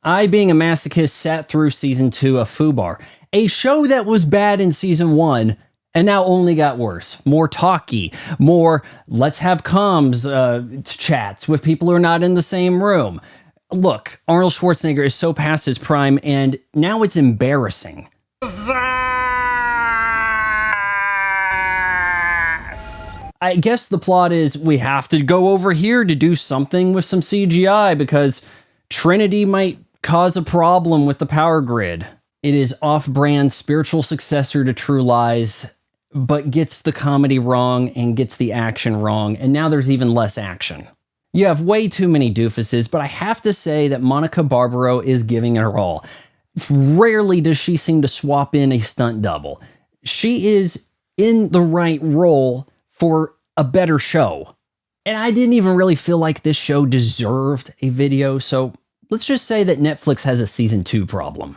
I, being a masochist, sat through season 2 of FUBAR, a show that was bad in season 1 and now only got worse. More talky, more let's have comms chats with people who are not in the same room. Look, Arnold Schwarzenegger is so past his prime, and now it's embarrassing. I guess the plot is we have to go over here to do something with some CGI because Trinity might cause a problem with the power grid. It is off-brand spiritual successor to True Lies, but gets the comedy wrong and gets the action wrong, and now there's even less action. You have way too many doofuses, but I have to say that Monica Barbaro is giving it her all. Rarely does she seem to swap in a stunt double. She is in the right role for a better show. And I didn't even really feel like this show deserved a video, so let's just say that Netflix has a season 2 problem.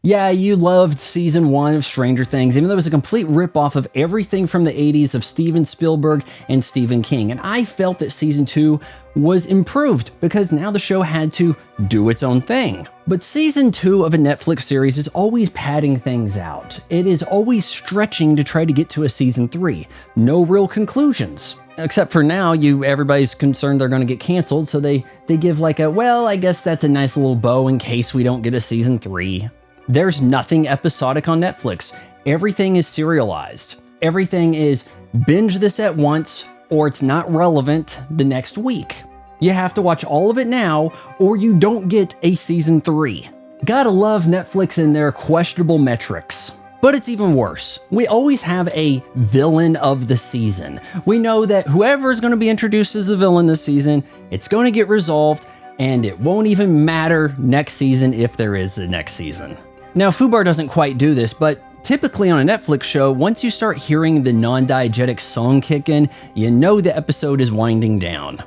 Yeah, you loved season 1 of Stranger Things, even though it was a complete ripoff of everything from the 80s of Steven Spielberg and Stephen King. And I felt that season 2 was improved because now the show had to do its own thing. But season 2 of a Netflix series is always padding things out. It is always stretching to try to get to a season 3. No real conclusions. Except for now, everybody's concerned they're going to get canceled, so they give like a, well, I guess that's a nice little bow in case we don't get a season 3. There's nothing episodic on Netflix. Everything is serialized. Everything is binge this at once, or it's not relevant the next week. You have to watch all of it now, or you don't get a season 3. Gotta love Netflix and their questionable metrics. But it's even worse. We always have a villain of the season. We know that whoever is going to be introduced as the villain this season, it's going to get resolved, and it won't even matter next season if there is a next season. Now, FUBAR doesn't quite do this, but typically on a Netflix show, once you start hearing the non-diegetic song kick in, you know the episode is winding down.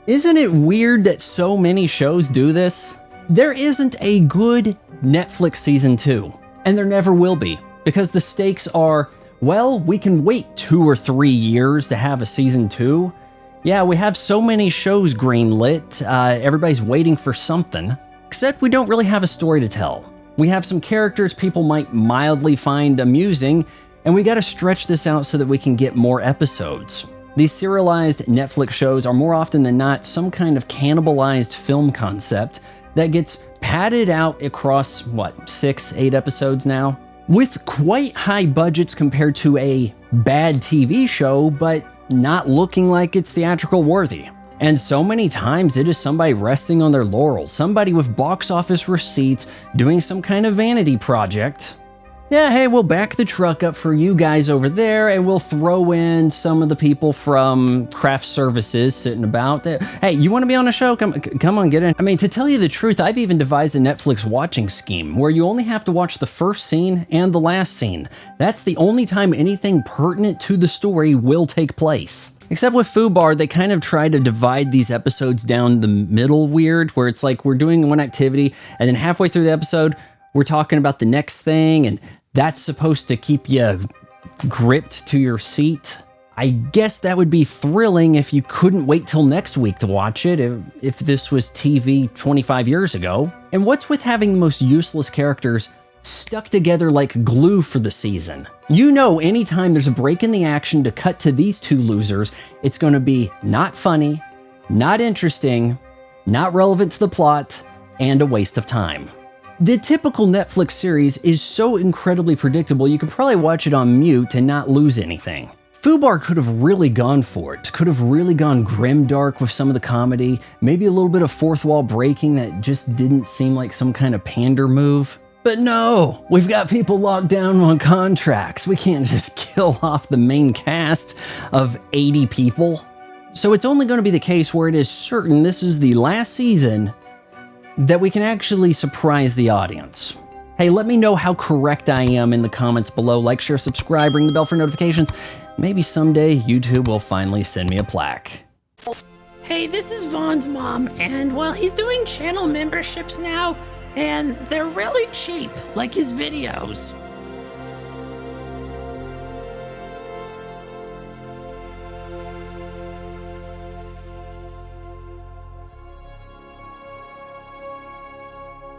Isn't it weird that so many shows do this? There isn't a good Netflix season 2, and there never will be, because the stakes are, well, we can wait 2 or 3 years to have a season 2. Yeah, we have so many shows greenlit, everybody's waiting for something, except we don't really have a story to tell. We have some characters people might mildly find amusing, and we gotta stretch this out so that we can get more episodes. These serialized Netflix shows are more often than not some kind of cannibalized film concept that gets padded out across, 6, 8 episodes now? With quite high budgets compared to a bad TV show, but not looking like it's theatrical worthy. And so many times it is somebody resting on their laurels, somebody with box office receipts doing some kind of vanity project. Yeah, hey, we'll back the truck up for you guys over there, and we'll throw in some of the people from craft services sitting about. Hey, you want to be on a show? Come on, get in. I mean, to tell you the truth, I've even devised a Netflix watching scheme where you only have to watch the first scene and the last scene. That's the only time anything pertinent to the story will take place. Except with FUBAR, they kind of try to divide these episodes down the middle weird, where it's like we're doing one activity, and then halfway through the episode, we're talking about the next thing, and that's supposed to keep you gripped to your seat. I guess that would be thrilling if you couldn't wait till next week to watch it, if this was TV 25 years ago. And what's with having the most useless characters stuck together like glue for the season? You know, anytime there's a break in the action to cut to these two losers, it's going to be not funny, not interesting, not relevant to the plot, and a waste of time. The typical Netflix series is so incredibly predictable you could probably watch it on mute and not lose anything. FUBAR could have really gone for it, could have really gone grimdark with some of the comedy, maybe a little bit of fourth wall breaking that just didn't seem like some kind of pander move. But no, we've got people locked down on contracts. We can't just kill off the main cast of 80 people. So it's only going to be the case where it is certain this is the last season that we can actually surprise the audience. Hey, let me know how correct I am in the comments below. Like, share, subscribe, ring the bell for notifications. Maybe someday YouTube will finally send me a plaque. Hey, this is Vaughn's mom, and well, he's doing channel memberships now, and they're really cheap, like his videos.